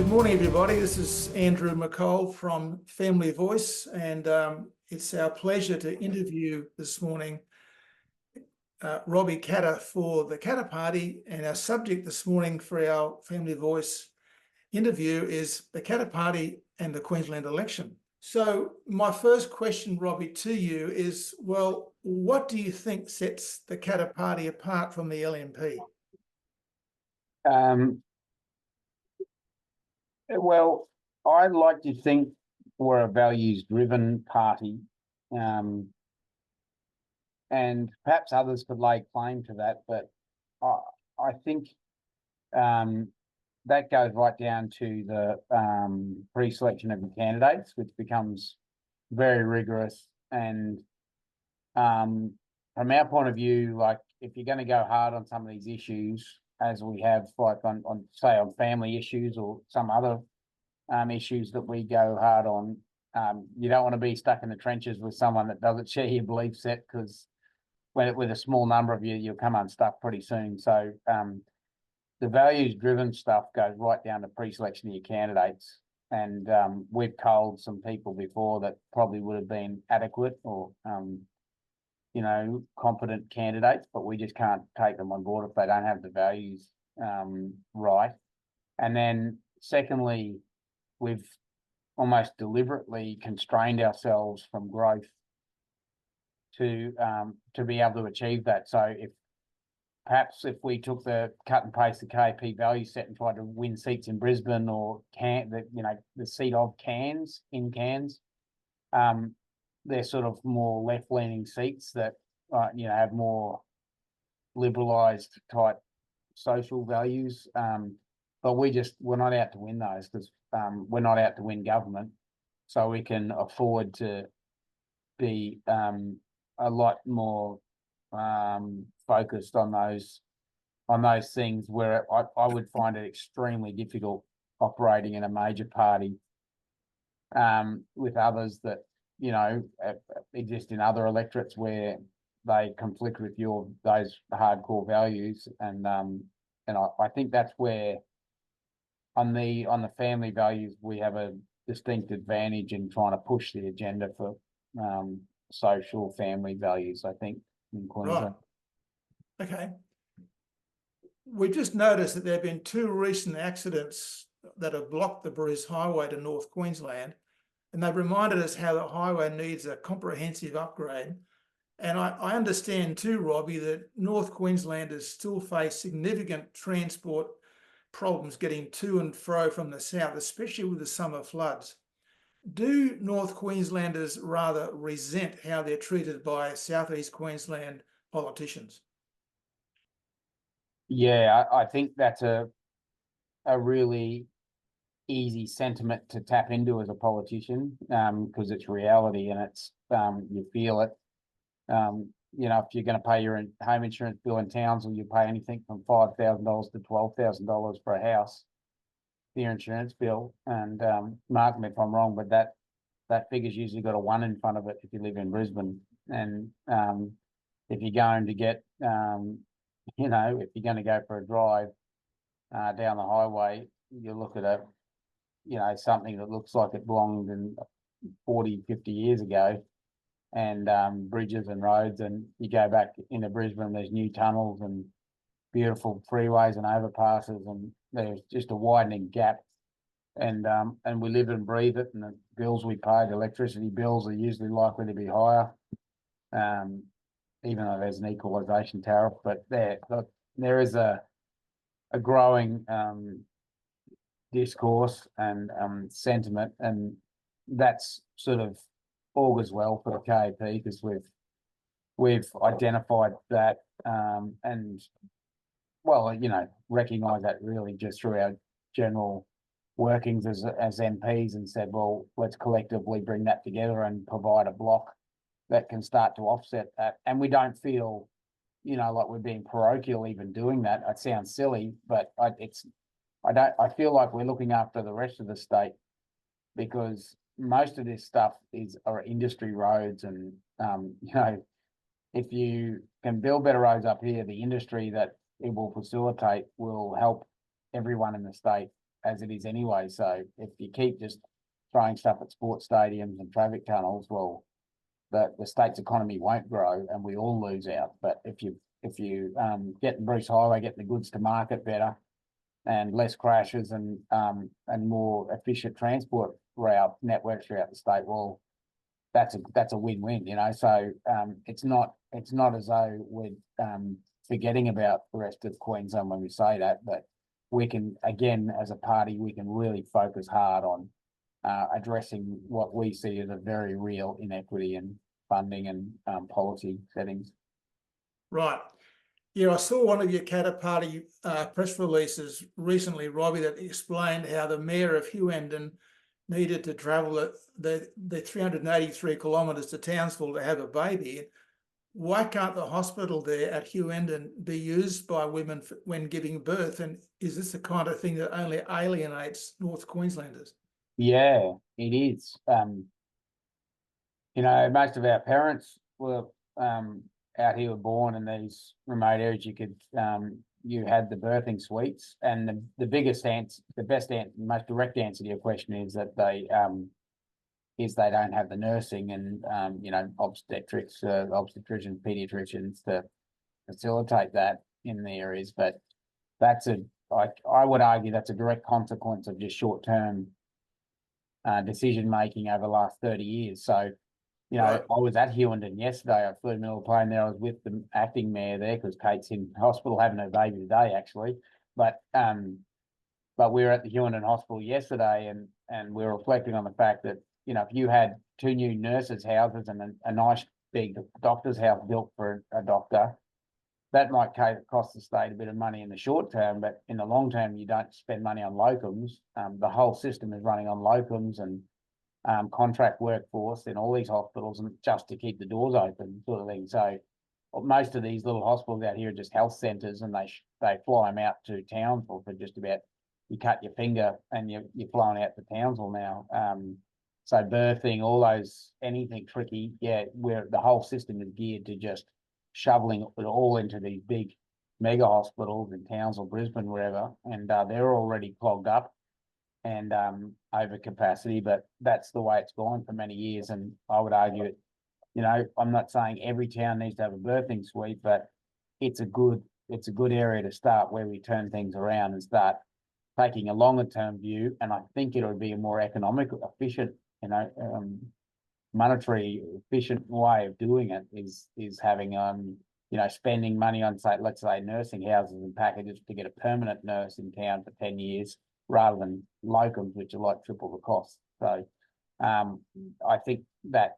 Good morning, everybody. This is Andrew McColl from FamilyVoice, and it's our pleasure to interview this morning Robbie Katter for the Katter Party. And our subject this morning for our FamilyVoice interview is the Katter Party and the Queensland election. So my first question, Robbie, to you is, well, what do you think sets the Katter Party apart from the LNP? Well, I'd like to think we're a values-driven party, and perhaps others could lay claim to that, but I think that goes right down to the pre-selection of the candidates, which becomes very rigorous. And from our point of view, like if you're going to go hard on some of these issues, as we have, like on say on family issues or some other issues that we go hard on, you don't want to be stuck in the trenches with someone that doesn't share your belief set, because with a small number of you, you'll come unstuck pretty soon. So the values-driven stuff goes right down to pre-selection of your candidates. And we've culled some people before that probably would have been adequate or competent candidates, but we just can't take them on board if they don't have the values right. And then secondly, we've almost deliberately constrained ourselves from growth to be able to achieve that. So if we took the cut and paste the KP value set and tried to win seats in Brisbane or the seat of Cairns, they're sort of more left-leaning seats that have more liberalised type social values. But we're not out to win those, because we're not out to win government. So we can afford to be a lot more focused on those things, where I would find it extremely difficult operating in a major party with others that exist in other electorates where they conflict with those hardcore values. And I think that's where on the family values we have a distinct advantage in trying to push the agenda for social family values, I think, in Queensland. Right. Okay. We just noticed that there have been two recent accidents that have blocked the Bruce Highway to North Queensland, and they've reminded us how the highway needs a comprehensive upgrade. And I understand too, Robbie, that North Queenslanders still face significant transport problems getting to and fro from the south, especially with the summer floods. Do North Queenslanders rather resent how they're treated by Southeast Queensland politicians? Yeah, I think that's a really easy sentiment to tap into as a politician, because it's reality and it's you feel it. If you're going to pay your home insurance bill in Townsville, you pay anything from $5,000 to $12,000 for a house, your insurance bill. And mark me if I'm wrong, but that figure's usually got a 1 in front of it if you live in Brisbane. And if you're going to get, if you're going to go for a drive down the highway, you look at something that looks like it belonged in 40, 50 years ago, and bridges and roads, and you go back into Brisbane, there's new tunnels and beautiful freeways and overpasses, and there's just a widening gap. And we live and breathe it, and the bills we pay, the electricity bills, are usually likely to be higher, even though there's an equalisation tariff. But there is a growing discourse and sentiment, and that's sort of augurs well for the KP, because we've identified that and recognise that really just through our general workings as MPs, and said, well, let's collectively bring that together and provide a block that can start to offset that. And we don't feel like we're being parochial even doing that. It sounds silly, but I feel like we're looking after the rest of the state, because most of this stuff are industry roads, and if you can build better roads up here, the industry that it will facilitate will help everyone in the state. as it is anyway. So if you keep just throwing stuff at sports stadiums and traffic tunnels, well, the state's economy won't grow and we all lose out. But if you get the Bruce Highway, get the goods to market better and less crashes and more efficient transport route networks throughout the state, well, that's a win-win, you know. So it's not as though we're forgetting about the rest of Queensland when we say that, but we can, again, as a party, we can really focus hard on addressing what we see as a very real inequity in funding and policy settings. Right. Yeah, I saw one of your Katter Party press releases recently, Robbie, that explained how the mayor of Hughenden needed to travel the 383 kilometres to Townsville to have a baby. Why can't the hospital there at Hughenden be used by women when giving birth? And is this the kind of thing that only alienates North Queenslanders? Yeah, it is. You know, most of our parents were out here, were born in these remote areas. You had the birthing suites, and the biggest answer, the best answer, most direct answer to your question is that they don't have the nursing and you know, obstetricians, pediatricians to facilitate that in the areas. But that's I would argue that's a direct consequence of just short-term decision making over the last 30 years. So, you know, Right. I was at Hughenden yesterday. I flew in the middle of the plane there. I was with the acting mayor there because Kate's in hospital having her baby today, actually. But we were at the Hughenden Hospital yesterday, and we were reflecting on the fact that, you know, if you had 2 new nurses' houses and a nice big doctor's house built for a doctor, that might cost the state a bit of money in the short term, but in the long term, you don't spend money on locums. The whole system is running on locums and contract workforce in all these hospitals, and just to keep the doors open, sort of thing. So most of these little hospitals out here are just health centres, and they fly them out to Townsville for just about, you cut your finger and you're flying out to Townsville now. So birthing, all those, anything tricky, yeah, where the whole system is geared to just shoveling it all into these big mega hospitals in Townsville, Brisbane, wherever, and they're already clogged up and over capacity, but that's the way it's gone for many years. And I would argue it, you know, I'm not saying every town needs to have a birthing suite, but it's a good area to start where we turn things around and start taking a longer term view. And I think it'll be a more economic, efficient, you know, monetary efficient way of doing it is having you know, spending money on, say, let's say nursing houses and packages to get a permanent nurse in town for 10 years rather than locums, which are like triple the cost. So I think that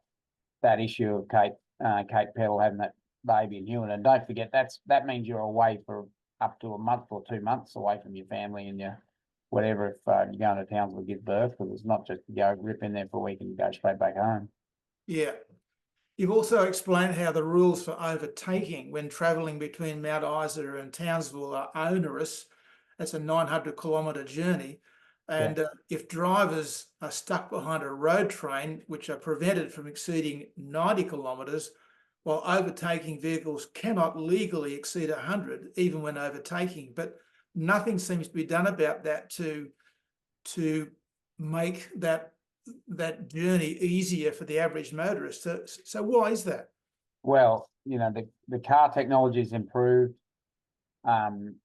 issue of Kate Peddle having that baby in Hughenden, and don't forget that means you're away for up to a month or 2 months away from your family and your whatever if you're going to Townsville to give birth, because it's not just to go rip in there for a week and go straight back home. Yeah. You've also explained how the rules for overtaking when travelling between Mount Isa and Townsville are onerous. That's a 900-kilometre journey. And if drivers are stuck behind a road train, which are prevented from exceeding 90 kilometres, while overtaking vehicles cannot legally exceed 100, even when overtaking. But nothing seems to be done about that to make that journey easier for the average motorist. So why is that? Well, you know, the car technology has improved, and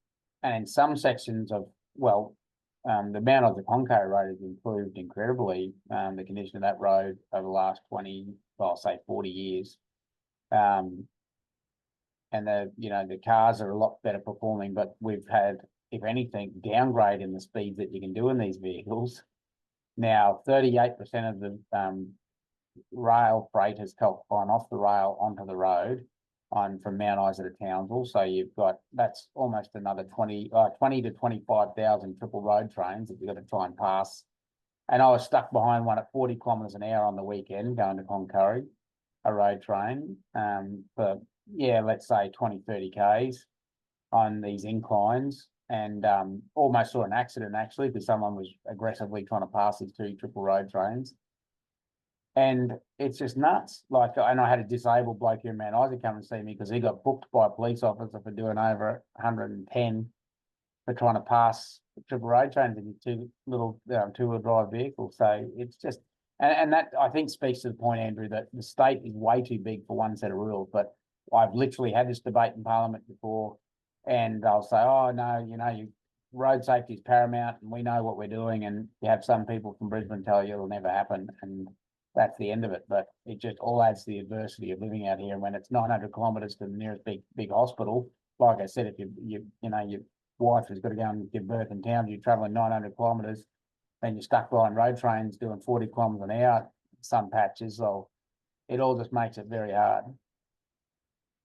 in some sections of, well, the Mount Isa Conco road has improved incredibly, the condition of that road over the last 20, well, I'll say 40 years. And the cars are a lot better performing, but we've had, if anything, downgrade in the speeds that you can do in these vehicles. Now, 38% of the rail freight has gone off the rail onto the road from Mount Isa to Townsville. So you've got, that's almost another 20 to 25,000 triple road trains that you've got to try and pass. And I was stuck behind one at 40 kilometres an hour on the weekend going to Cloncurry, a road train, for, yeah, let's say 20, 30 Ks on these inclines. And almost saw an accident actually because someone was aggressively trying to pass these 2 triple road trains. And it's just nuts. Like, and I had a disabled bloke here in Mount Isa come and see me because he got booked by a police officer for doing over 110 for trying to pass triple road trains in two little two-wheel drive vehicles. So it's just, and that I think speaks to the point, Andrew, that the state is way too big for one set of rules. But I've literally had this debate in Parliament before, and they'll say, "Oh no, road safety is paramount, and we know what we're doing." And you have some people from Brisbane tell you it'll never happen, and that's the end of it. But it just all adds to the adversity of living out here. And when it's 900 kilometres to the nearest big hospital, like I said, if your wife has got to go and give birth in town, you're travelling 900 kilometres, then you're stuck behind road trains doing 40 kilometres an hour, some patches. So it all just makes it very hard.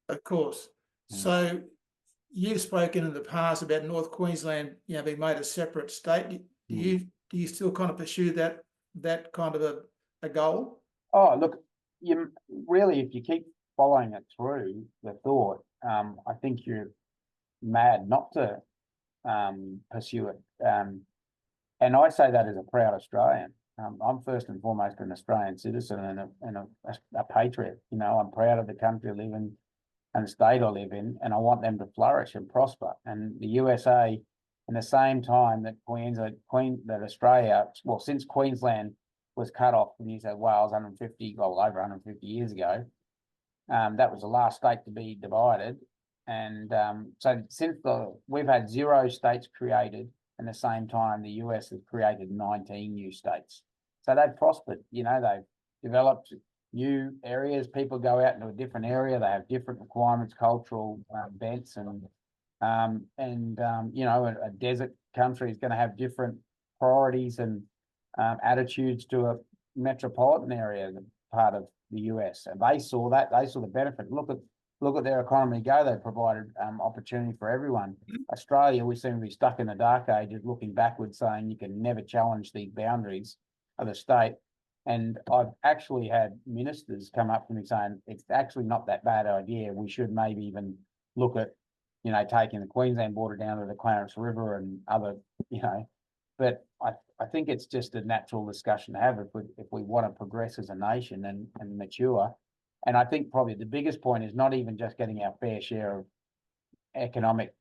Of course. So you've spoken in the past about North Queensland, being made a separate state. Do you still kind of pursue that kind of a goal? Oh, look, you really, if you keep following it through the thought, I think you're mad not to pursue it. And I say that as a proud Australian. I'm first and foremost an Australian citizen and a patriot. I'm proud of the country I live in and the state I live in, and I want them to flourish and prosper. And the USA, in the same time that Australia, well, since Queensland was cut off from New South Wales over 150 years ago, that was the last state to be divided. And so since we've had 0 states created, and the same time the US has created 19 new states. So they've prospered. They've developed new areas. People go out into a different area. They have different requirements, cultural bents, and a desert country is going to have different priorities and attitudes to a metropolitan area, part of the US. And they saw that. They saw the benefit. Look at their economy go. They provided opportunity for everyone. Australia, we seem to be stuck in the dark ages, looking backwards, saying you can never challenge the boundaries of the state. And I've actually had ministers come up to me saying it's actually not that bad idea. We should maybe even look at, taking the Queensland border down to the Clarence River and other, But I think it's just a natural discussion to have if we want to progress as a nation and mature. And I think probably the biggest point is not even just getting our fair share of economic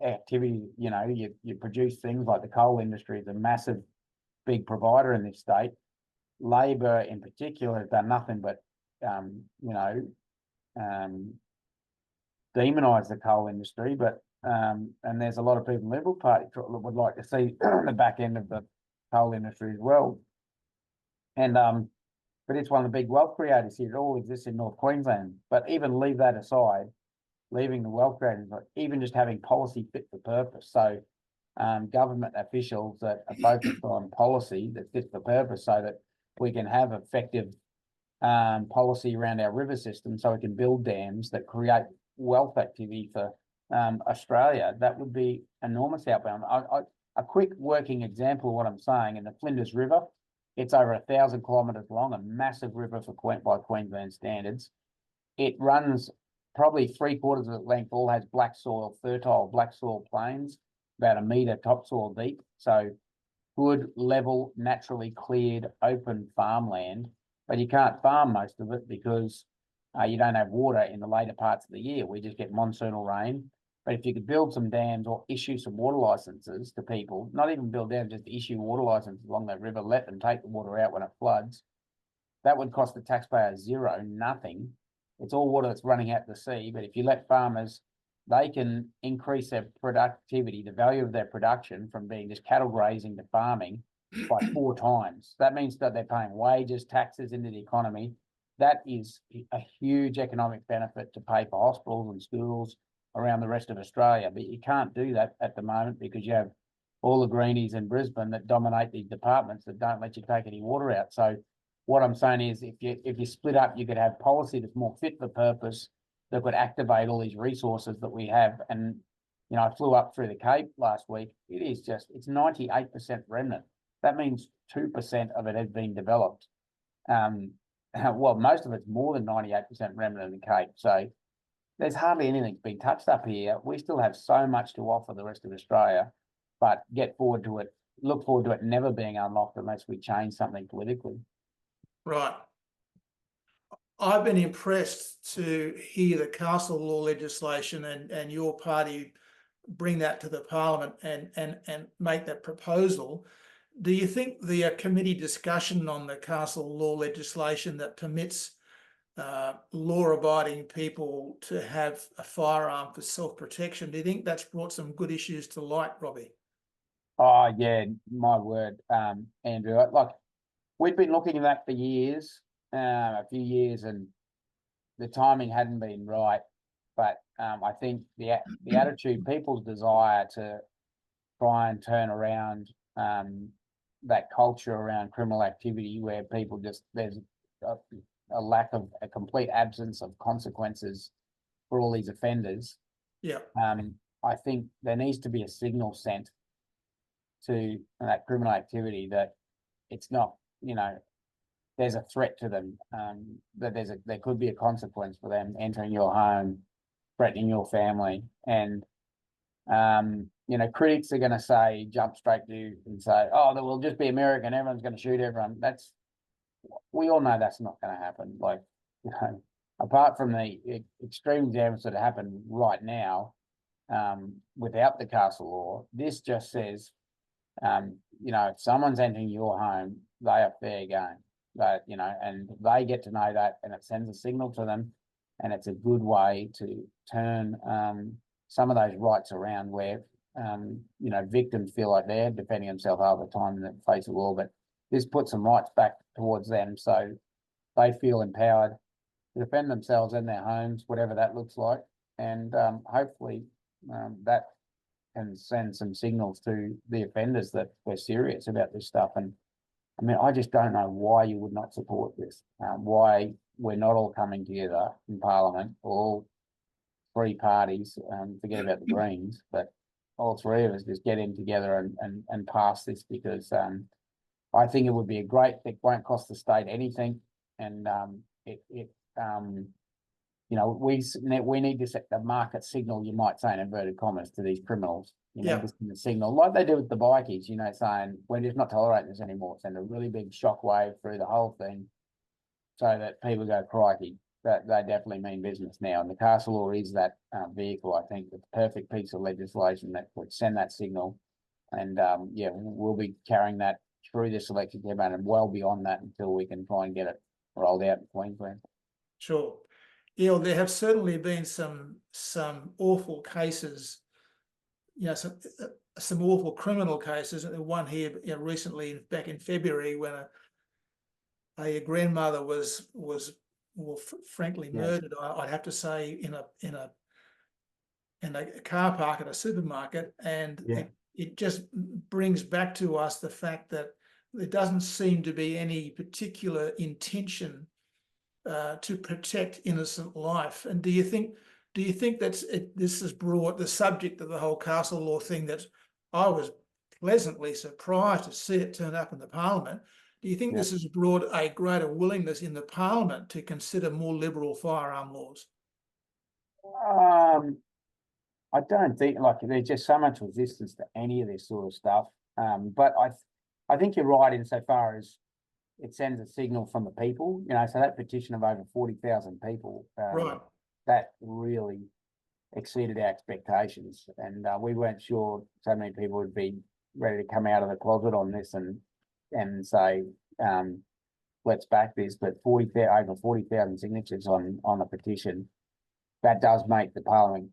activity. You produce things like the coal industry is a massive, big provider in this state. Labor in particular has done nothing but, demonise the coal industry. But and there's a lot of people in the Liberal Party would like to see the back end of the coal industry as well. And but it's one of the big wealth creators here. It all exists in North Queensland. But even leave that aside, leaving the wealth creators, even just having policy fit for purpose. So government officials that are focused on policy that fits for purpose, so that we can have effective policy around our river system, so we can build dams that create wealth activity for Australia. That would be enormous outbound. A quick working example of what I'm saying: in the Flinders River, it's over 1,000 kilometres long, a massive river by Queensland standards. It runs probably 3/4 of its length, all has black soil, fertile black soil plains, about 1 metre topsoil deep. So good, level, naturally cleared, open farmland. But you can't farm most of it because you don't have water in the later parts of the year. We just get monsoonal rain. But if you could build some dams or issue some water licenses to people, not even build dams, just issue water licenses along that river, let them take the water out when it floods, that would cost the taxpayer zero, nothing. It's all water that's running out to the sea. But if you let farmers, they can increase their productivity, the value of their production, from being just cattle grazing to farming by 4 times. That means that they're paying wages, taxes into the economy. That is a huge economic benefit to pay for hospitals and schools around the rest of Australia. But you can't do that at the moment because you have all the greenies in Brisbane that dominate these departments that don't let you take any water out. So what I'm saying is, if you split up, you could have policy that's more fit for purpose, that could activate all these resources that we have. And I flew up through the Cape last week. It's 98% remnant. That means 2% of it has been developed. Well, most of it's more than 98% remnant in the Cape. So there's hardly anything being touched up here. We still have so much to offer the rest of Australia, but look forward to it never being unlocked unless we change something politically. Right. I've been impressed to hear the castle law legislation and your party bring that to the Parliament and make that proposal. Do you think the committee discussion on the castle law legislation that permits law-abiding people to have a firearm for self-protection, do you think that's brought some good issues to light, Robbie? Oh yeah, my word, Andrew. Like we've been looking at that for years, a few years, and the timing hadn't been right. But I think the attitude, people's desire to try and turn around that culture around criminal activity, where people just there's a lack of a complete absence of consequences for all these offenders. Yeah. I think there needs to be a signal sent to that criminal activity that it's not, there's a threat to them, that there could be a consequence for them entering your home, threatening your family. And critics are going to say, jump straight to and say, oh, that will just be American, everyone's going to shoot everyone. We all know that's not going to happen. Like, apart from the extreme examples that happen right now, without the castle law, this just says, if someone's entering your home, they are fair game. And they get to know that, and it sends a signal to them, and it's a good way to turn some of those rights around where victims feel like they're defending themselves all the time in the face of law, but this puts some rights back towards them, so they feel empowered to defend themselves in their homes, whatever that looks like, and hopefully that can send some signals to the offenders that we're serious about this stuff. And I mean, I just don't know why you would not support this, why we're not all coming together in Parliament, all three parties, forget about the Greens, but all three of us just get in together and pass this, because I think it would be it won't cost the state anything, and we need to set the market signal, you might say in inverted commas, to these criminals. Need to send a signal like they do with the bikies, saying we're just not tolerating this anymore. Send a really big shockwave through the whole thing, so that people go, crikey, that they definitely mean business now. And the castle law is that vehicle. I think the perfect piece of legislation that would send that signal. And we'll be carrying that through this election campaign and well beyond that until we can try and get it rolled out in Queensland. Sure. Yeah, there have certainly been some awful cases, some awful criminal cases. One here recently, back in February, when a grandmother was frankly murdered. I'd have to say in a car park at a supermarket, and it just brings back to us the fact that there doesn't seem to be any particular intention to protect innocent life. And do you think this has brought the subject of the whole castle law thing, that I was pleasantly surprised to see it turn up in the Parliament? Do you think this has brought a greater willingness in the Parliament to consider more liberal firearm laws? I don't think, there's just so much resistance to any of this sort of stuff. But I think you're right insofar as it sends a signal from the people, so that petition of over 40,000 people, that really exceeded our expectations. And we weren't sure so many people would be ready to come out of the closet on this and say, let's back this. But over 40,000 signatures on a petition, that does make the Parliament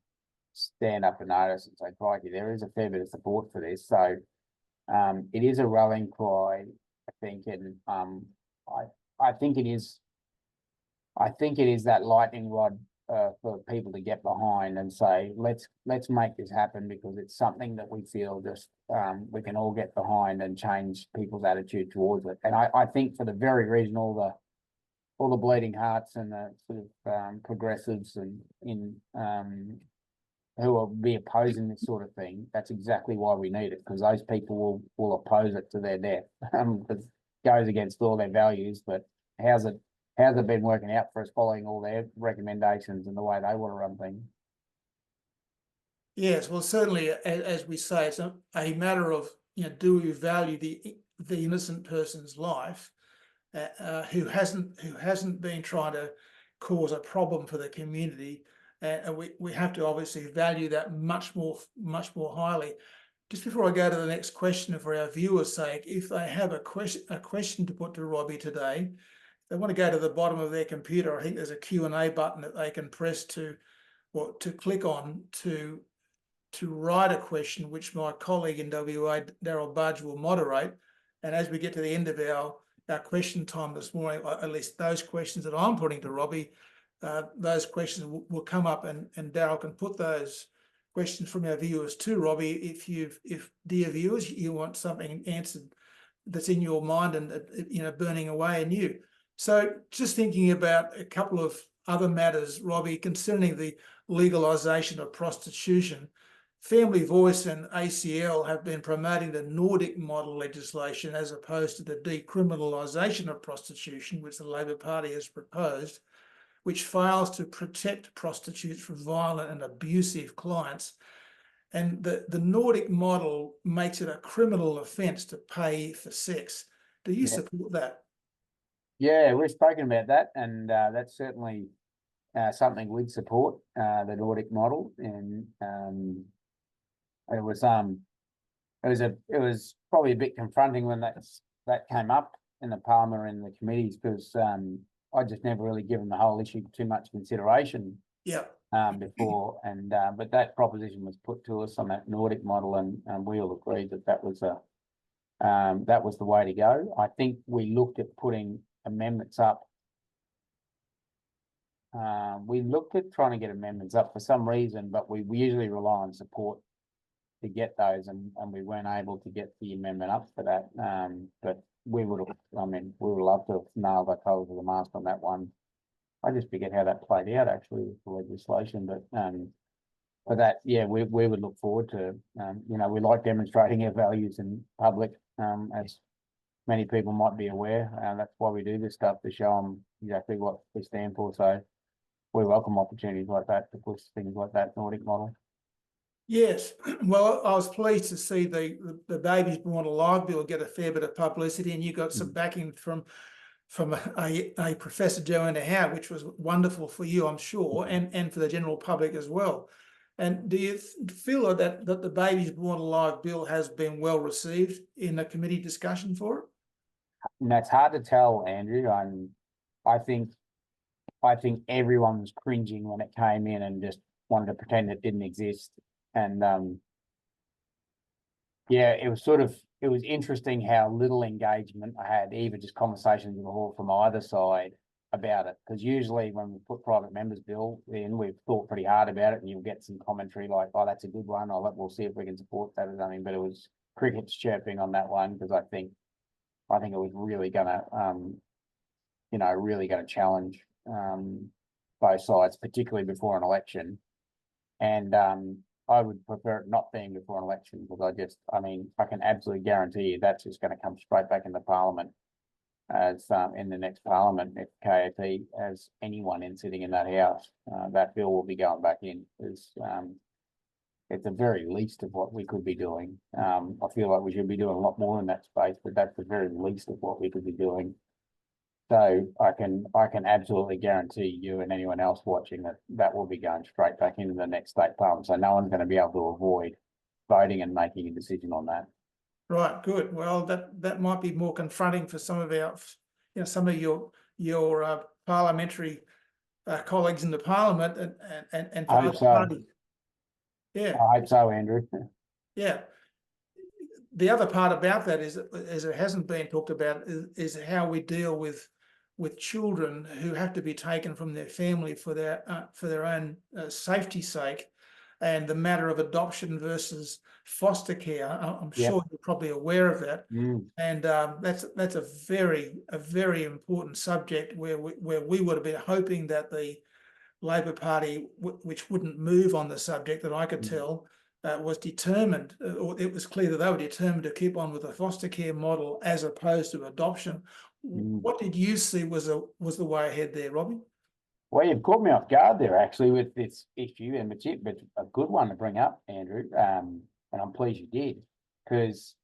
stand up and notice and say, crikey, there is a fair bit of support for this. So it is a rallying cry, I think, and I think it is that lightning rod for people to get behind and say, let's make this happen, because it's something that we feel just we can all get behind and change people's attitude towards it. And I think for the very reason all the bleeding hearts and the sort of progressives and who will be opposing this sort of thing, that's exactly why we need it, because those people will oppose it to their death. It goes against all their values, but how's it been working out for us, following all their recommendations and the way they want to run things? Yes, well, certainly, as we say, it's a matter of, do we value the innocent person's life who hasn't been trying to cause a problem for the community, and we have to obviously value that much more highly. Just before I go to the next question, for our viewers' sake, if they have a question to put to Robbie today, they want to go to the bottom of their computer. I think there's a Q&A button that they can press to click on to write a question, which my colleague in WA, Daryl Budge, will moderate. And as we get to the end of our question time this morning, at least those questions that I'm putting to Robbie, those questions will come up, and Daryl can put those questions from our viewers to Robbie. If dear viewers, you want something answered that's in your mind and burning away in you. So just thinking about a couple of other matters, Robbie, concerning the legalisation of prostitution. FamilyVoice and ACL have been promoting the Nordic model legislation as opposed to the decriminalisation of prostitution, which the Labor Party has proposed, which fails to protect prostitutes from violent and abusive clients. And the Nordic model makes it a criminal offence to pay for sex. Do you support that? Yeah, we've spoken about that, and that's certainly something we'd support, the Nordic model. And it was probably a bit confronting when that came up in the Parliament and in the committees, because I just never really given the whole issue too much consideration. Yeah. Before, and but that proposition was put to us on that Nordic model, and we all agreed that was the way to go. I think we looked at putting amendments up. We looked at trying to get amendments up for some reason, but we usually rely on support to get those, and we weren't able to get the amendment up for that. But we would have loved to have nailed our colours of the mast on that one. I just forget how that played out actually with the legislation, but that, yeah, we would look forward to, we like demonstrating our values in public, as many people might be aware. That's why we do this stuff, to show them exactly what we stand for. So we welcome opportunities like that to push things like that Nordic model. Yes, well, I was pleased to see the Babies Born Alive bill get a fair bit of publicity, and you got some backing from a Professor Joanna Howe, which was wonderful for you, I'm sure, and for the general public as well. And do you feel that the Babies Born Alive bill has been well received in the committee discussion for it? And that's hard to tell, Andrew. I think everyone was cringing when it came in and just wanted to pretend it didn't exist. And yeah, it was interesting how little engagement I had, even just conversations in the hall from either side about it. Because usually when we put private members bill in, we've thought pretty hard about it, and you'll get some commentary like, "Oh, that's a good one," or "We'll see if we can support that," or something. But it was crickets chirping on that one, because I think it was really gonna, challenge both sides, particularly before an election. And I would prefer it not being before an election, because I can absolutely guarantee you that's just going to come straight back into Parliament as in the next Parliament, if KAP has anyone sitting in that house. That bill will be going back in. It's the very least of what we could be doing. I feel like we should be doing a lot more in that space, but that's the very least of what we could be doing. So I can absolutely guarantee you and anyone else watching that will be going straight back into the next state parliament. So no one's going to be able to avoid voting and making a decision on that. Right, good. Well, that might be more confronting for some of some of your parliamentary colleagues in the Parliament and for other parties. Yeah, I hope so, Andrew. Yeah. The other part about that is it hasn't been talked about is how we deal with children who have to be taken from their family for their own safety's sake, and the matter of adoption versus foster care. I'm sure you're probably aware of that, and that's a very important subject where we would have been hoping that the Labor Party, which wouldn't move on the subject that I could tell, was determined, or it was clear that they were determined to keep on with the foster care model as opposed to adoption. What did you see was the way ahead there, Robbie? Well, you've caught me off guard there actually with this issue, and it's a good one to bring up, Andrew. And I'm pleased you did, because,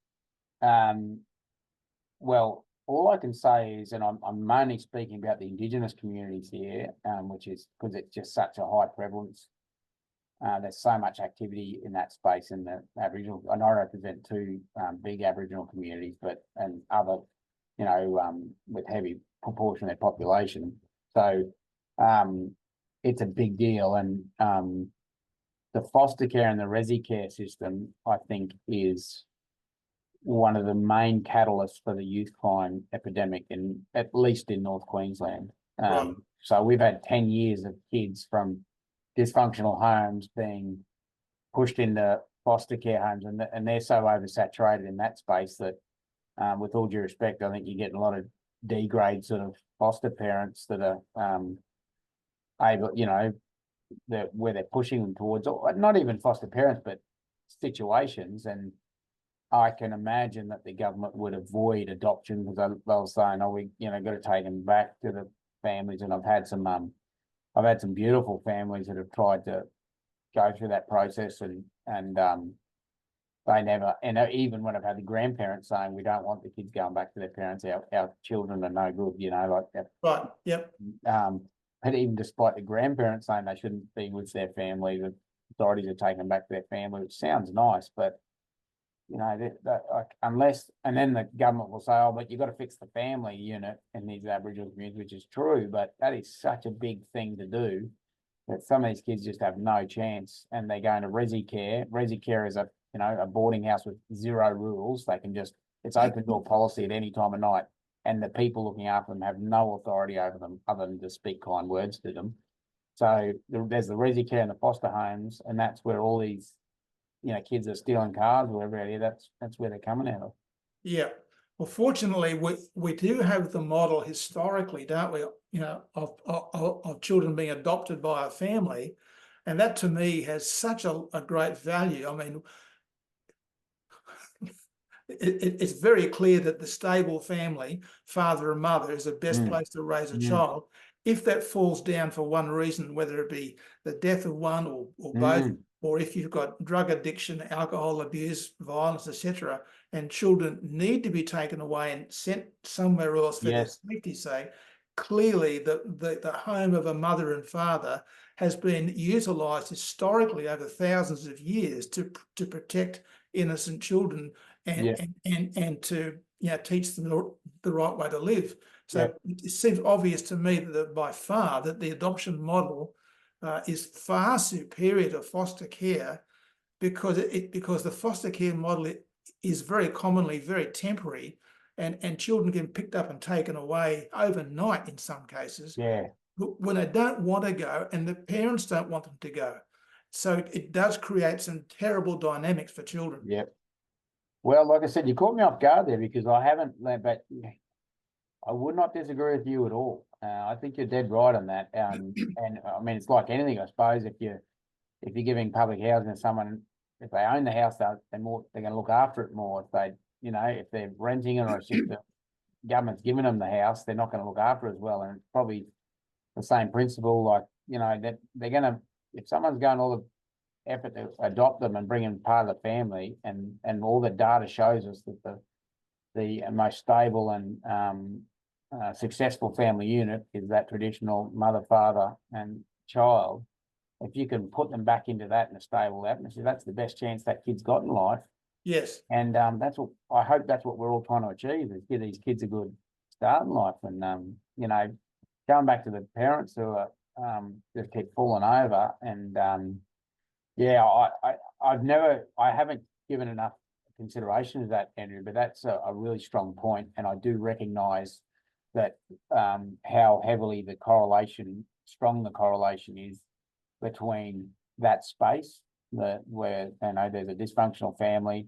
well, all I can say is, and I'm mainly speaking about the Indigenous communities here, which is because it's just such a high prevalence. There's so much activity in that space in the Aboriginal, and I represent two big Aboriginal communities, and other, with heavy proportion of their population. So it's a big deal, and the foster care and the resi care system, I think, is one of the main catalysts for the youth crime epidemic, at least in North Queensland. Right. So we've had 10 years of kids from dysfunctional homes being pushed into foster care homes, and they're so oversaturated in that space that, with all due respect, I think you're getting a lot of D-grade sort of foster parents that are able, where they're pushing them towards, or not even foster parents, but situations. And I can imagine that the government would avoid adoption because they'll say, "No, we, got to take them back to the families." And I've had some beautiful families that have tried to go through that process, and they never. And even when I've had the grandparents saying, "We don't want the kids going back to their parents. Our children are no good," like that. Right. Yep. But even despite the grandparents saying they shouldn't be with their family, the authorities are taking them back to their family, which sounds nice, but unless, and then the government will say, "Oh, but you've got to fix the family unit in these Aboriginal communities," which is true, but that is such a big thing to do that some of these kids just have no chance, and they're going to resi care. Resi care is a boarding house with zero rules. They can it's open door policy at any time of night, and the people looking after them have no authority over them other than to speak kind words to them. So there's the resi care and the foster homes, and that's where all these kids are stealing cars or whatever. That's where they're coming out of. Yeah. Well, fortunately, we do have the model historically, don't we? Of children being adopted by a family, and that to me has such a great value. I mean, it's very clear that the stable family, father and mother, is the best place to raise a child. If that falls down for one reason, whether it be the death of one or both, or if you've got drug addiction, alcohol abuse, violence, etc., and children need to be taken away and sent somewhere else for their safety's sake, clearly the home of a mother and father has been utilised historically over thousands of years to protect innocent children and to teach them the right way to live. So it seems obvious to me that by far that the adoption model is far superior to foster care, because the foster care model is very commonly very temporary, and children get picked up and taken away overnight in some cases. Yeah. When they don't want to go and the parents don't want them to go. So it does create some terrible dynamics for children. Yep. Well, like I said, you caught me off guard there because I haven't, but I would not disagree with you at all. I think you're dead right on that. And I mean, it's like anything, I suppose. If you're giving public housing to someone, if they own the house, they're going to look after it more. If they're renting it, or it's just the government's giving them the house, they're not going to look after it as well. And it's probably the same principle. Like that they're going to, if someone's going all the effort to adopt them and bring in part of the family, and all the data shows us that the most stable and successful family unit is that traditional mother, father, and child. If you can put them back into that in a stable atmosphere, that's the best chance that kid's got in life. Yes. And that's what I hope that's what we're all trying to achieve, is give these kids a good start in life. And going back to the parents who are just keep falling over, and I haven't given enough consideration to that, Andrew, but that's a really strong point. And I do recognise that how strong the correlation is between that space, where there's a dysfunctional family,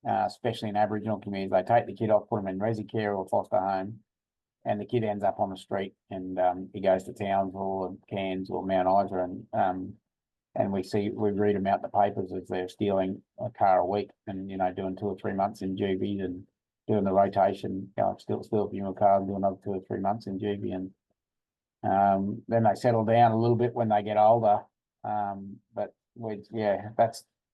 especially in Aboriginal communities. They take the kid off, put them in resi care or foster home, and the kid ends up on the street, and he goes to Townsville and Cairns or Mount Isa, and we read them out in the papers as they're stealing a car a week, and doing 2 or 3 months in juvie and doing the rotation, steal a few car and do another 2 or 3 months in juvie, and then they settle down a little bit when they get older. But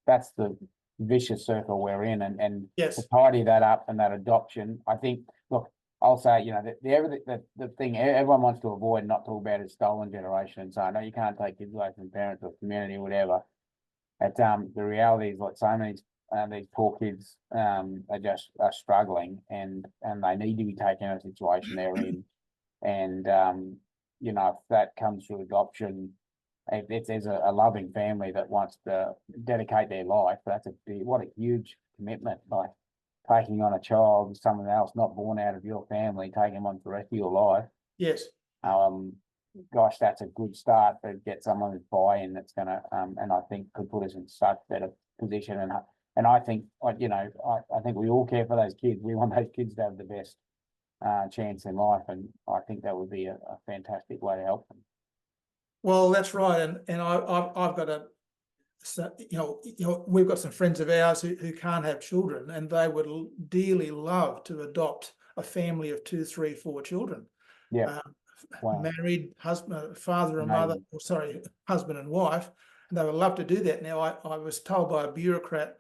that's the vicious circle we're in, and yes, to tidy that up and that adoption. I think, look, I'll say, you know, the thing everyone wants to avoid, not talk about, is stolen generation. And so, no, you can't take kids away from parents or community or whatever. But the reality is, like, so many these poor kids are struggling, and they need to be taken in a situation they're in. And you know, if that comes through adoption, if there's a loving family that wants to dedicate their life, what a huge commitment. Like, taking on a child, someone else not born out of your family, taking them on for the rest of your life. Yes. Gosh, that's a good start to get someone with buy-in that's gonna, and I think could put us in such better position. And I think, you know, I think we all care for those kids. We want those kids to have the best chance in life, and I think that would be a fantastic way to help them. Well, that's right, and I've got a, so, you know, we've got some friends of ours who can't have children, and they would dearly love to adopt a family of 2, 3, 4 children. Yeah. Wow. Married, husband, father and mother, Amazing. or sorry, husband and wife, and they would love to do that. Now, I was told by a bureaucrat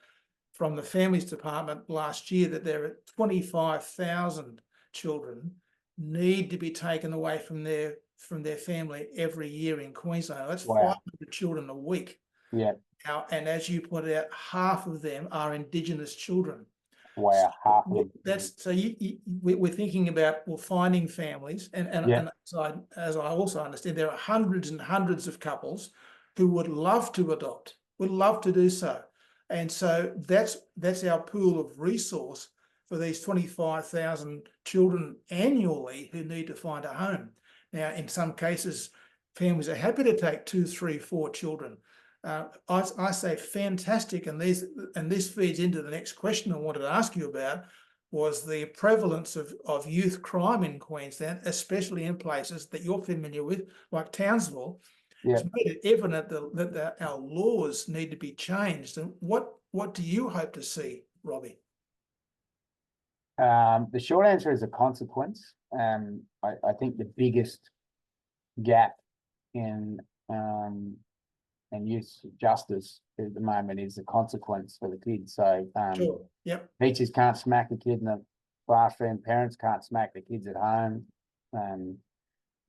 from the Families Department last year that there are 25,000 children need to be taken away from their family every year in Queensland. That's Wow. 500 children a week. Yeah. Now, and as you pointed out, half of them are Indigenous children. Wow, half of them. That's so we're thinking about finding families, and Yeah. as I also understand, there are hundreds and hundreds of couples who would love to adopt, would love to do so, and so that's our pool of resource for these 25,000 children annually who need to find a home. Now, in some cases, families are happy to take 2, 3, 4 children. I say fantastic, and this feeds into the next question I wanted to ask you about, was the prevalence of youth crime in Queensland, especially in places that you're familiar with, like Townsville. Yeah. It's made it evident that our laws need to be changed. And what do you hope to see, Robbie? The short answer is a consequence. I think the biggest gap in youth justice at the moment is the consequence for the kids. So Sure. Yep. teachers can't smack the kid in the classroom, parents can't smack the kids at home. And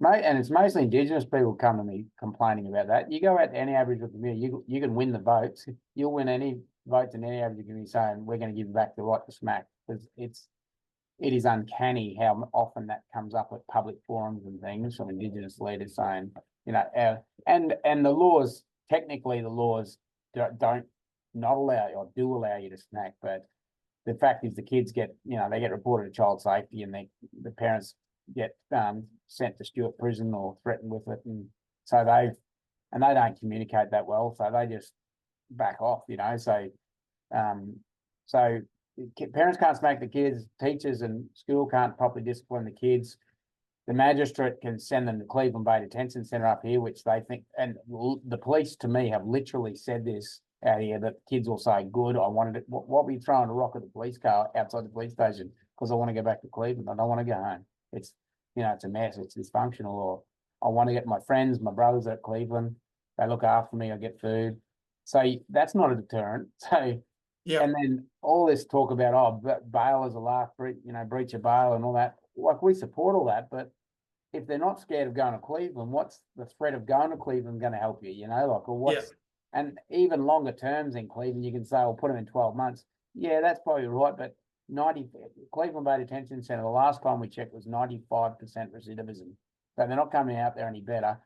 it's mostly Indigenous people come to me complaining about that. You go out to any Aboriginal community, you can win the votes. You'll win any votes in any Aboriginal community saying we're going to give you back the right to smack, because it is uncanny how often that comes up at public forums and things from Indigenous leaders saying, you know, and the laws, technically the laws don't not allow you or do allow you to smack, but the fact is the kids get, you know, they get reported to child safety, and the parents get sent to Stewart prison or threatened with it, and so they don't communicate that well, so they just back off, you know. So parents can't smack the kids, teachers and school can't properly discipline the kids. The magistrate can send them to Cleveland Bay Detention Centre up here, which they think, and the police to me have literally said this out here, that kids will say, good, I wanted it. What were you throwing a rock at the police car outside the police station? Because I want to go back to Cleveland. I don't want to go home. It's, you know, it's a mess. It's dysfunctional. Or I want to get my friends, my brothers at Cleveland. They look after me. I get food. So that's not a deterrent. So, yeah. And then all this talk about, bail is a laugh, you know, breach of bail and all that. Like, we support all that, but if they're not scared of going to Cleveland, what's the threat of going to Cleveland going to help you? You know, like, or what's, and even longer terms in Cleveland, you can say, "I'll put them in 12 months." Yeah, that's probably right, but Cleveland Bay Detention Centre, the last time we checked, was 95% recidivism. So they're not coming out there any better.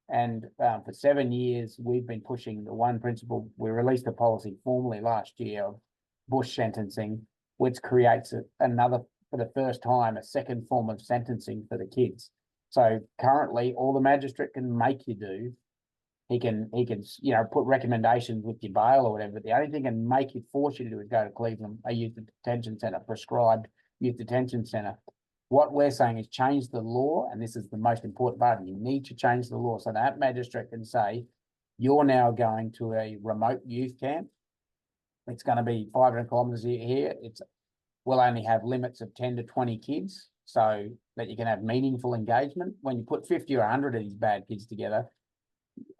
And for 7 years, we've been pushing the one principle. We released a policy formally last year of bush sentencing, which creates another, for the first time, a second form of sentencing for the kids. So currently, all the magistrate can make you do, he can, you know, put recommendations with your bail or whatever, but the only thing can make you, force you to do, is go to Cleveland, a youth detention centre, prescribed youth detention centre. What we're saying is change the law, and this is the most important part. You need to change the law so that magistrate can say, you're now going to a remote youth camp. It's going to be 500 kilometres here. We'll only have limits of 10 to 20 kids so that you can have meaningful engagement. When you put 50 or 100 of these bad kids together,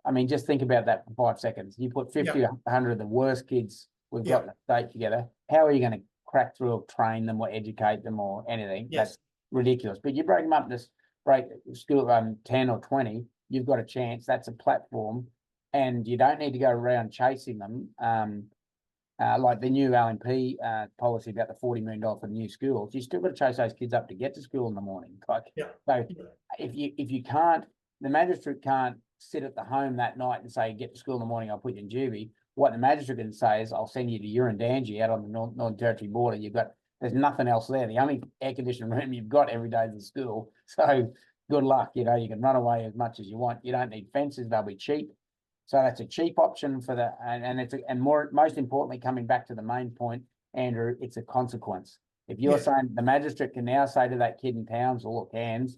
I mean, just think about that for 5 seconds. You put 50 or 100 of the worst kids we've got in the state together. How are you going to crack through or train them or educate them or anything? Yes. ridiculous. But you break them up, this break school 10 or 20, you've got a chance. That's a platform, and you don't need to go around chasing them. Like the new LNP policy about the $40 million for the new schools, you still got to chase those kids up to get to school in the morning. Like, so if you can't, the magistrate can't sit at the home that night and say, get to school in the morning, I'll put you in juvie. What the magistrate can say is, I'll send you to Urandangi out on the Northern Territory border. There's nothing else there. The only air-conditioned room you've got every day is the school. So good luck. You can run away as much as you want. You don't need fences. They'll be cheap. So that's a cheap option for the, most importantly, coming back to the main point, Andrew, it's a consequence. If you're saying the magistrate can now say to that kid in Townsville or Cairns,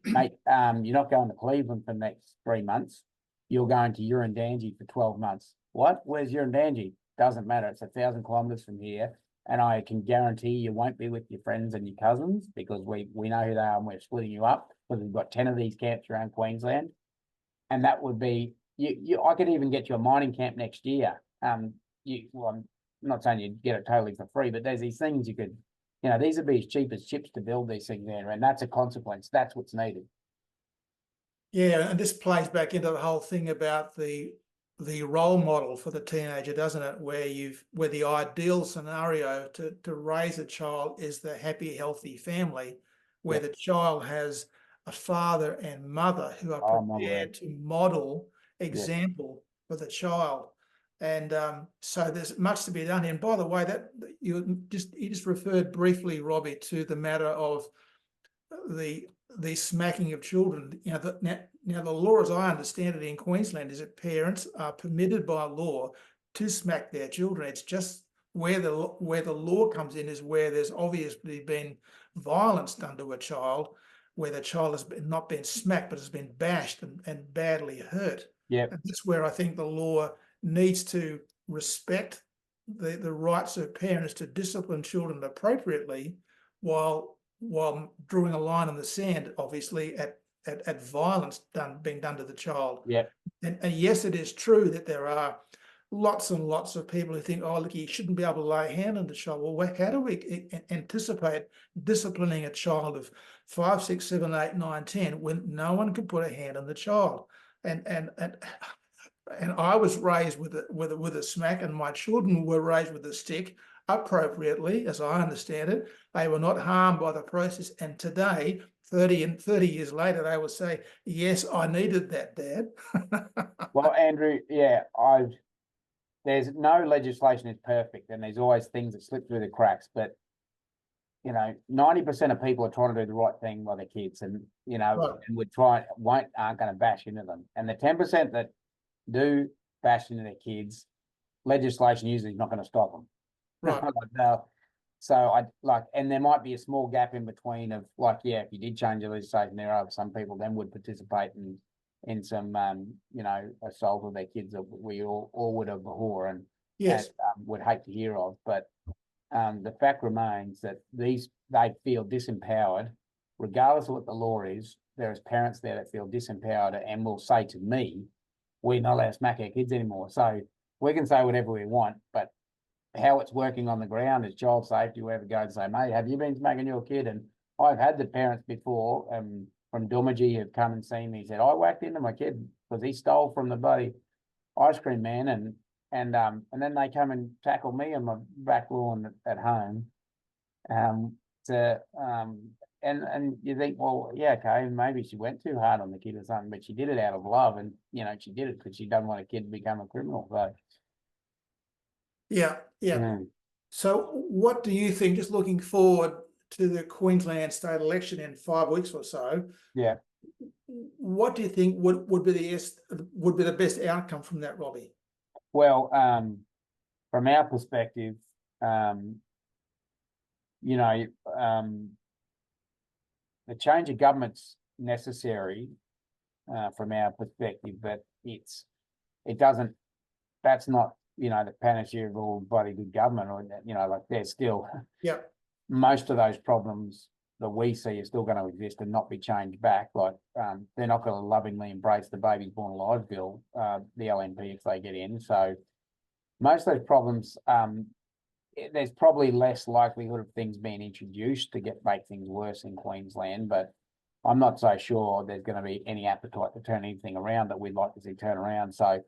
mate, you're not going to Cleveland for the next 3 months. You're going to Urandangi for 12 months. What? Where's Urandangi? Doesn't matter. It's 1,000 kilometres from here. And I can guarantee you won't be with your friends and your cousins, because we know who they are and we're splitting you up, because we've got 10 of these camps around Queensland. And that would be, I could even get you a mining camp next year. I'm not saying you'd get it totally for free, but there's these things you could, these would be as cheap as chips to build these things there, and that's a consequence. That's what's needed. Yeah, and this plays back into the whole thing about the role model for the teenager, doesn't it? Where the ideal scenario to raise a child is the happy, healthy family, where the child has a father and mother who are prepared to model example for the child. And so there's much to be done. And by the way, that you just referred briefly, Robbie, to the matter of the smacking of children. Now the law, as I understand it in Queensland, is that parents are permitted by law to smack their children. It's just where the law comes in is where there's obviously been violence done to a child, where the child has not been smacked but has been bashed and badly hurt. Yeah, and that's where I think the law needs to respect the rights of parents to discipline children appropriately, while drawing a line in the sand, obviously, at violence being done to the child. Yeah. And yes, it is true that there are lots and lots of people who think, oh, look, you shouldn't be able to lay a hand on the child. Well, how do we anticipate disciplining a child of 5, 6, 7, 8, 9, 10 when no one can put a hand on the child? And I was raised with a smack, and my children were raised with a stick appropriately, as I understand it. They were not harmed by the process. And today, 30 years later, they will say, yes, I needed that, Dad. Well, Andrew, there's no legislation is perfect, and there's always things that slip through the cracks, but 90% of people are trying to do the right thing by their kids, and and aren't going to bash into them. And the 10% that do bash into their kids, legislation usually is not going to stop them. Right. And there might be a small gap in between of if you did change the legislation, there are some people then would participate in some assault of their kids that we all would abhor and would hate to hear of. But the fact remains that they feel disempowered, regardless of what the law is. There's parents there that feel disempowered and will say to me, we're not allowed to smack our kids anymore. So we can say whatever we want, but how it's working on the ground is child safety, whoever goes and say, mate, have you been smacking your kid? And I've had the parents before from Dormagee who've come and seen me, said, I whacked into my kid because he stole from the bloody ice cream man, and then they come and tackle me on my back lawn at home. And you think, well, yeah, okay, maybe she went too hard on the kid or something, but she did it out of love, and she did it because she doesn't want a kid to become a criminal. So yeah. So what do you think, just looking forward to the Queensland state election in 5 weeks or so? Yeah. What do you think would be the best outcome from that, Robbie? Well, from our perspective, the change of government's necessary from our perspective, but that's not the panacea of all bloody good government, or there's still most of those problems that we see are still going to exist and not be changed back. They're not going to lovingly embrace the Babies Born Alive bill, the LNP, if they get in. So most of those problems there's probably less likelihood of things being introduced to make things worse in Queensland, but I'm not so sure there's going to be any appetite to turn anything around that we'd like to see turn around. So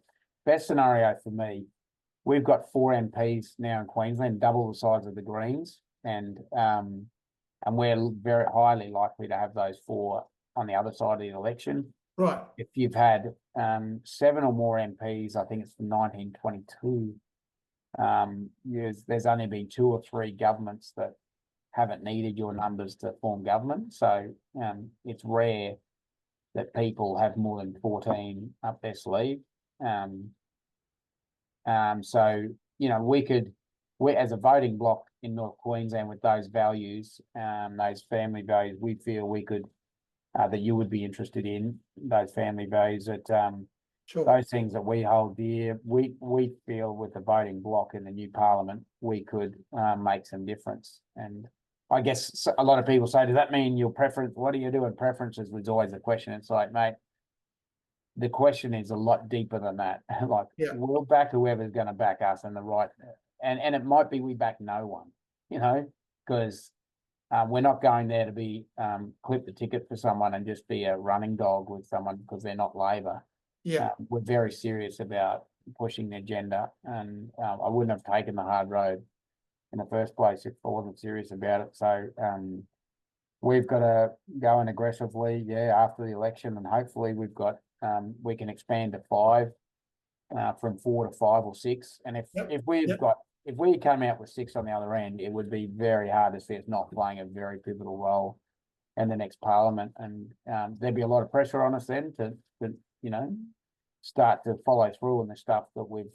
best scenario for me, we've got 4 MPs now in Queensland, double the size of the Greens, and we're very highly likely to have those 4 on the other side of the election. Right. If you've had 7 or more MPs, I think it's from 1922. There's only been 2 or 3 governments that haven't needed your numbers to form government. So it's rare that people have more than 14 up their sleeve. So, you know, we as a voting bloc in North Queensland with those values, those family values, we feel we could, that you would be interested in, those family values, that Sure. those things that we hold dear, we feel with the voting bloc in the new parliament, we could make some difference. And I guess a lot of people say, does that mean your preference? What do you do in preferences? Was always the question. It's like, mate, the question is a lot deeper than that. Like, Yeah. we'll back whoever's going to back us and the right, and it might be we back no one, you know, because we're not going there to be clip the ticket for someone and just be a running dog with someone because they're not Labor. Yeah. We're very serious about pushing the agenda, and I wouldn't have taken the hard road in the first place if I wasn't serious about it. So we've got to go in aggressively, after the election, and hopefully we've got we can expand to 5 from 4 to 5 or 6. And if we came out with 6 on the other end, it would be very hard to see us not playing a very pivotal role in the next parliament, and there'd be a lot of pressure on us then to you know, start to follow through on the stuff that we've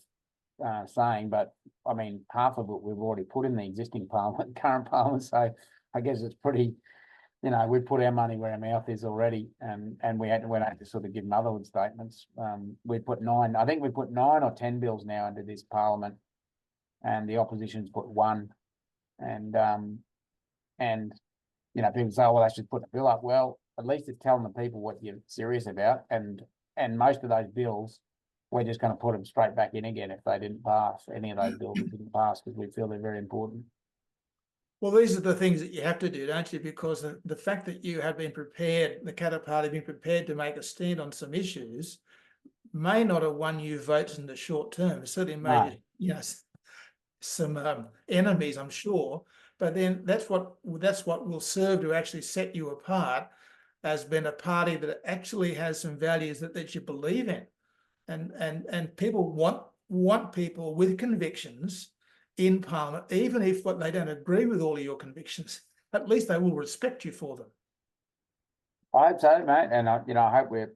saying. But I mean, half of it we've already put in the existing parliament, current parliament. So I guess it's pretty, you know, we put our money where our mouth is already, and we had to sort of give motherhood statements. We put 9, I think we put 9 or 10 bills now into this parliament, and the opposition's put 1, and you know, people say, well, they should put the bill up. Well, at least it's telling the people what you're serious about, and most of those bills, we're just going to put them straight back in again if they didn't pass. Any of those bills that didn't pass, because we feel they're very important. Well, these are the things that you have to do, don't you? Because the fact that you have been prepared, the Katter Party have been prepared to make a stand on some issues, may not have won you votes in the short term. It certainly made you know, some enemies, I'm sure. But then that's what will serve to actually set you apart as being a party that actually has some values that you believe in, and people want people with convictions in Parliament, even if what they don't agree with all of your convictions. At least they will respect you for them. I hope so, mate, and I hope we're,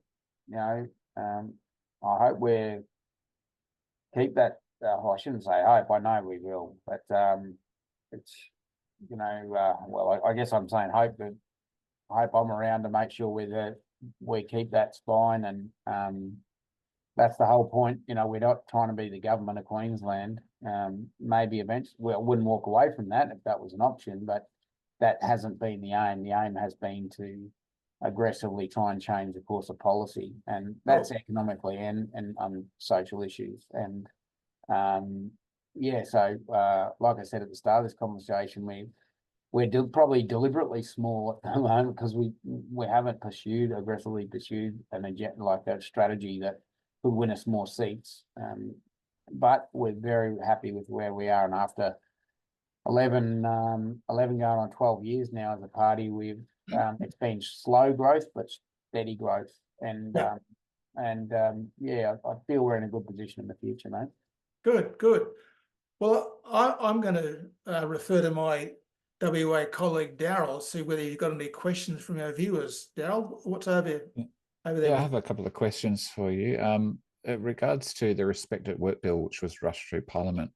I hope we're keep that. I shouldn't say hope. I know we will, but it's well, I guess I'm saying hope, but I hope I'm around to make sure we keep that spine, and that's the whole point. You know, we're not trying to be the government of Queensland. Maybe eventually, I wouldn't walk away from that if that was an option, but that hasn't been the aim. The aim has been to aggressively try and change the course of policy, and that's economically and on social issues. And so like I said at the start of this conversation, we're probably deliberately small at the moment because we haven't aggressively pursued an agenda like that strategy that could win us more seats. But we're very happy with where we are, and after 11 going on 12 years now as a party, we've it's been slow growth but steady growth, and I feel we're in a good position in the future, mate. Good. Well, I'm going to refer to my WA colleague Daryl, see whether you've got any questions from our viewers. Daryl, what's over there? Yeah, I have a couple of questions for you. In regards to the Respect at Work bill, which was rushed through Parliament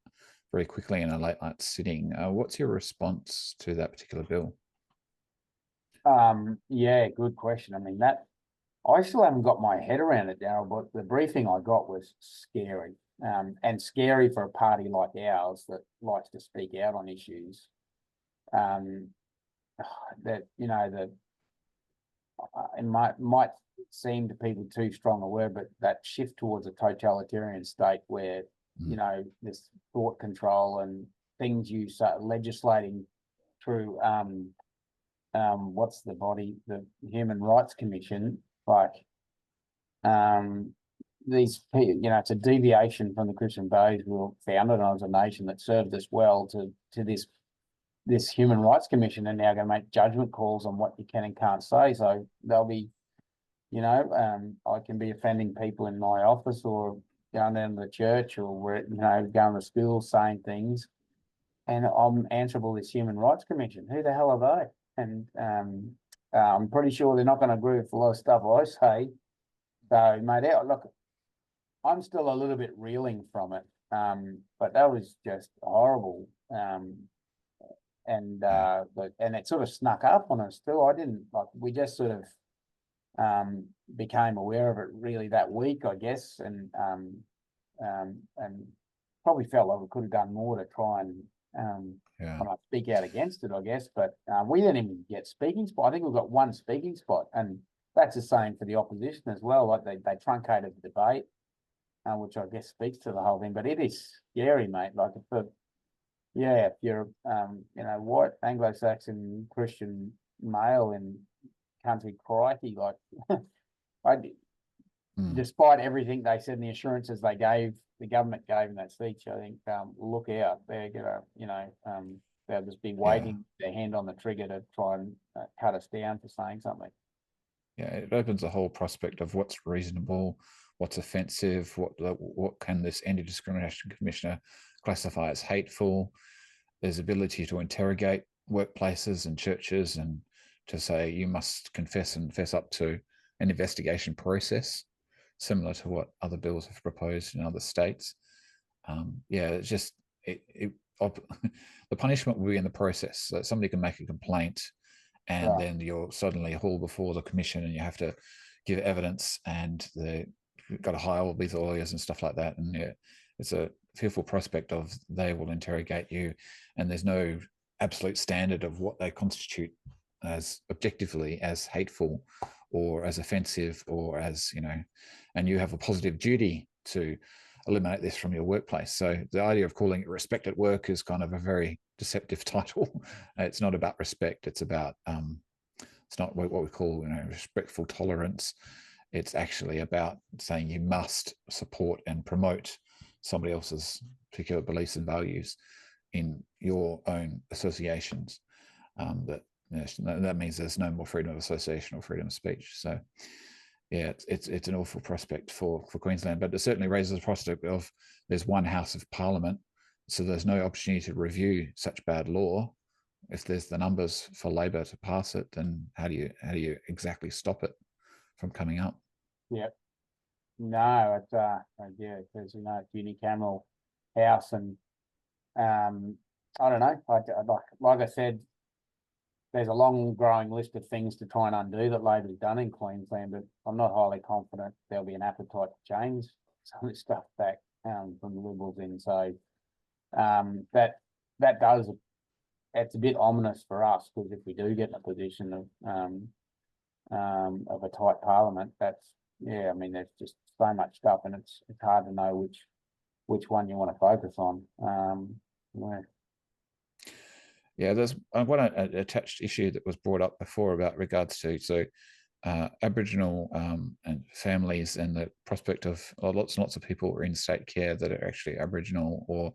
very quickly in a late night sitting, what's your response to that particular bill? Good question. I mean, that I still haven't got my head around it, Daryl, but the briefing I got was scary, and scary for a party like ours that likes to speak out on issues. That it might seem to people too strong a word, but that shift towards a totalitarian state where there's thought control and things you start legislating through what's the body, the Human Rights Commission, like these, it's a deviation from the Christian values we were founded on as a nation that served us well to this Human Rights Commission, and now going to make judgment calls on what you can and can't say. So they'll be, I can be offending people in my office or going down to the church or where, going to school saying things, and I'm answerable to this Human Rights Commission. Who the hell are they? And I'm pretty sure they're not going to agree with a lot of stuff I say. So, mate, look, I'm still a little bit reeling from it, but that was just horrible. And it sort of snuck up on us too. We just sort of became aware of it really that week, I guess, and probably felt like we could have done more to try and speak out against it, I guess. But we didn't even get speaking spot. I think we've got one speaking spot, and that's the same for the opposition as well. Like they truncated the debate, which I guess speaks to the whole thing. But it is scary, mate. Like if you're white Anglo-Saxon Christian male in country, crikey, like despite everything they said and the assurances the government gave in that speech, I think look out, they're gonna they'll just be waiting their hand on the trigger to try and cut us down for saying something. Yeah, it opens the whole prospect of what's reasonable, what's offensive, what can this anti-discrimination commissioner classify as hateful. There's ability to interrogate workplaces and churches and to say you must confess and fess up to an investigation process, similar to what other bills have proposed in other states. It's just the punishment will be in the process. So somebody can make a complaint, and then you're suddenly hauled before the commission, and you have to give evidence, and they've got to hire all these lawyers and stuff like that. And it's a fearful prospect of they will interrogate you, and there's no absolute standard of what they constitute as objectively as hateful or as offensive or as, and you have a positive duty to eliminate this from your workplace. So the idea of calling it respect at work is kind of a very deceptive title. It's not about respect. It's about, it's not what we call, respectful tolerance. It's actually about saying you must support and promote somebody else's particular beliefs and values in your own associations. That means there's no more freedom of association or freedom of speech. So it's an awful prospect for Queensland, but it certainly raises the prospect of there's one House of Parliament, so there's no opportunity to review such bad law. If there's the numbers for Labor to pass it, then how do you exactly stop it from coming up? Yep. No, it's because it's unicameral House, and I don't know. Like I said, there's a long growing list of things to try and undo that Labor's done in Queensland, but I'm not highly confident there'll be an appetite to change some of this stuff back from the Liberals in. So it's a bit ominous for us, because if we do get in a position of a tight parliament, there's just so much stuff, and it's hard to know which one you want to focus on. There's one attached issue that was brought up before about regards to Aboriginal and families, and the prospect of lots and lots of people are in state care that are actually Aboriginal or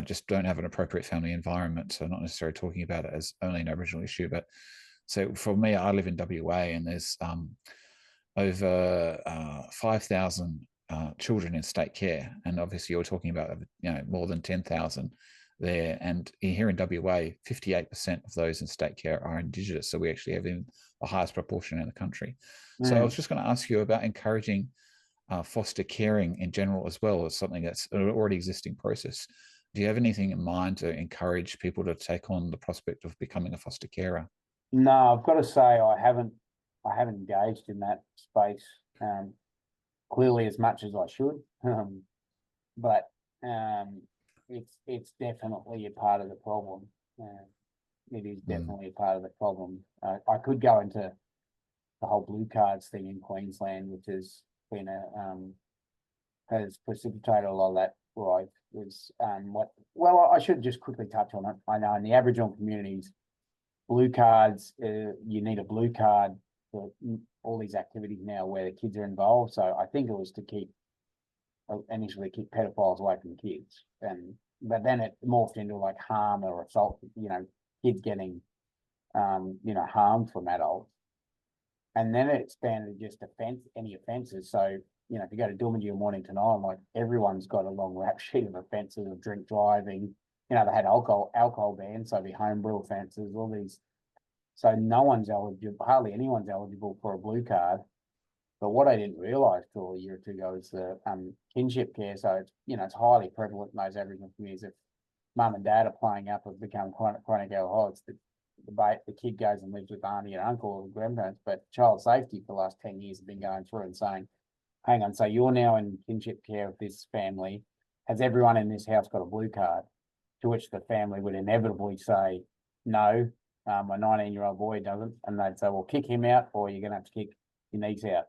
just don't have an appropriate family environment. So not necessarily talking about it as only an Aboriginal issue, but so for me, I live in WA, and there's over 5,000 children in state care, and obviously you're talking about more than 10,000 there. And here in WA, 58% of those in state care are Indigenous. So we actually have the highest proportion in the country. So I was just going to ask you about encouraging foster caring in general as well as something that's an already existing process. Do you have anything in mind to encourage people to take on the prospect of becoming a foster carer? No, I've got to say I haven't engaged in that space clearly as much as I should, but it's definitely a part of the problem. It is definitely a part of the problem. I could go into the whole blue cards thing in Queensland, which has been has precipitated a lot of that growth was well, I should just quickly touch on it. I know in the Aboriginal communities, blue cards, you need a blue card for all these activities now where the kids are involved. So I think it was to initially keep pedophiles away from kids, but then it morphed into like harm or assault, kids getting harmed from adults. And then it expanded to just any offences. So, if you go to Dilmingere Mornington Island, like everyone's got a long rap sheet of offences of drink driving. They had alcohol bans, so it'd be homebrew offences, all these. So no one's eligible, hardly anyone's eligible for a blue card. But what I didn't realise till a year or two ago is the kinship care. So it's it's highly prevalent in those Aboriginal communities. If mum and dad are playing up and become chronic alcoholics, the kid goes and lives with auntie and uncle or grandparents. But child safety for the last 10 years have been going through and saying, hang on, so you're now in kinship care of this family. Has everyone in this house got a blue card? To which the family would inevitably say, no, my 19-year-old boy doesn't. And they'd say, well, kick him out or you're going to have to kick your niece out.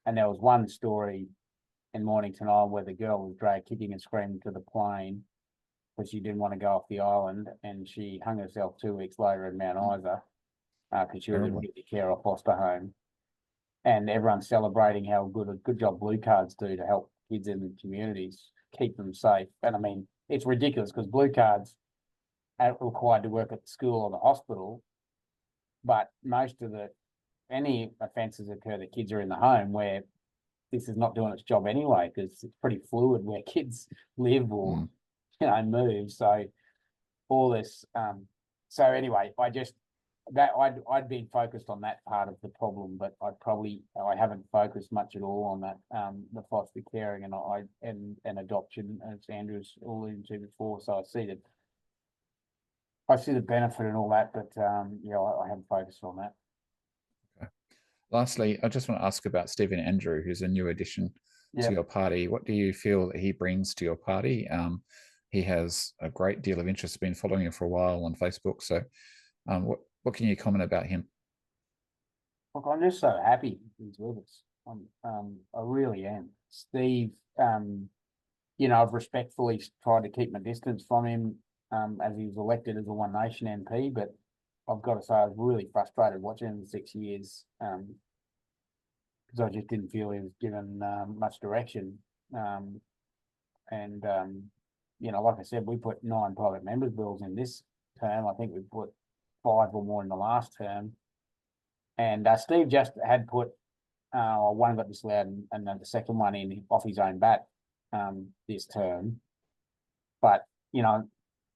And there was one story in Mornington Island where the girl was dragged kicking and screaming to the plane because she didn't want to go off the island, and she hung herself 2 weeks later in Mount Isa because she was in the care or foster home. And everyone's celebrating how good job blue cards do to help kids in the communities, keep them safe. And I mean, it's ridiculous because blue cards are required to work at the school or the hospital, but most of any offences occur that kids are in the home where this is not doing its job anyway, because it's pretty fluid where kids live or move. So all this. So anyway, I'd been focused on that part of the problem, but I haven't focused much at all on that, the foster caring and adoption, as Andrew's alluded to before. So I see the benefit and all that, but I haven't focused on that. Okay. Lastly, I just want to ask about Stephen Andrew, who's a new addition to your party. What do you feel that he brings to your party? He has a great deal of interest, been following him for a while on Facebook. So what can you comment about him? Look, I'm just so happy he's with us. I really am. Steve, I've respectfully tried to keep my distance from him as he was elected as a One Nation MP, but I've got to say I was really frustrated watching him for 6 years because I just didn't feel he was given much direction. Like I said, we put 9 private members' bills in this term. I think we put 5 or more in the last term. And Steve just had put one got disallowed and then the second one in off his own bat this term. But,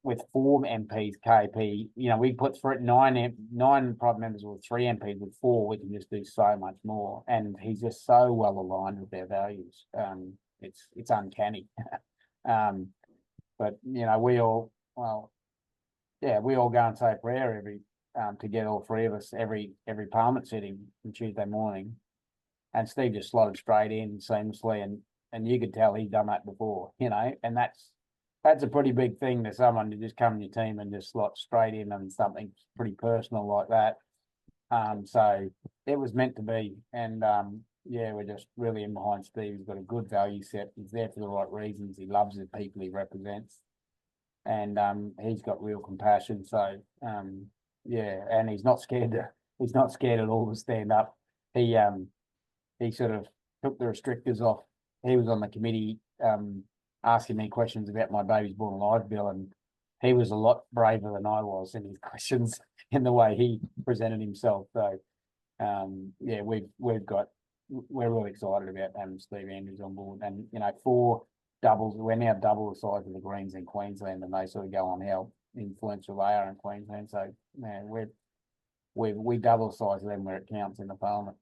with 4 MPs, KP, we put through 9 private members with 3 MPs. With 4, we can just do so much more. And he's just so well aligned with their values. It's uncanny. But we all go and say a prayer every together, all 3 of us, every parliament sitting on Tuesday morning, and Steve just slotted straight in seamlessly, and you could tell he'd done that before, and that's a pretty big thing to someone to just come in your team and just slot straight in on something pretty personal like that. So it was meant to be, and we're just really in behind Steve. He's got a good value set. He's there for the right reasons. He loves the people he represents, and he's got real compassion. So and he's not scared at all to stand up. He sort of took the restrictors off. He was on the committee asking me questions about my Babies Born Alive bill, and he was a lot braver than I was in his questions in the way he presented himself. So we're really excited about having Steve Andrews on board, and 4 doubles. We're now double the size of the Greens in Queensland, and they sort of go on how influential they are in Queensland. So we double the size of them where it counts in the parliament.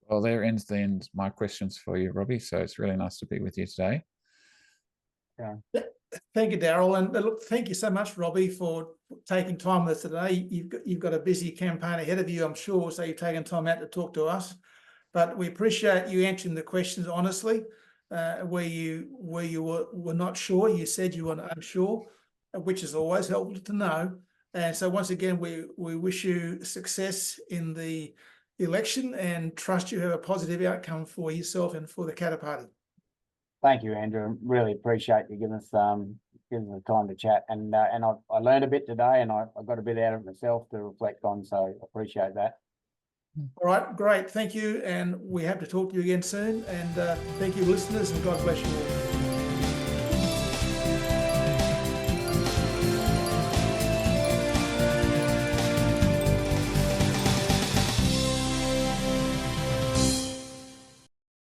Well, there ends my questions for you, Robbie. So it's really nice to be with you today. Yeah. Thank you, Daryl, and look, thank you so much, Robbie, for taking time with us today. You've got a busy campaign ahead of you, I'm sure, so you've taken time out to talk to us. But we appreciate you answering the questions honestly. Where you were not sure, you said you were unsure, which is always helpful to know. And so once again, we wish you success in the election and trust you have a positive outcome for yourself and for the Katter Party. Thank you, Andrew. Really appreciate you giving us the time to chat. And I learned a bit today, and I got a bit out of it myself to reflect on. So I appreciate that. All right, great. Thank you. And we hope to talk to you again soon. And thank you, listeners, and God bless you all.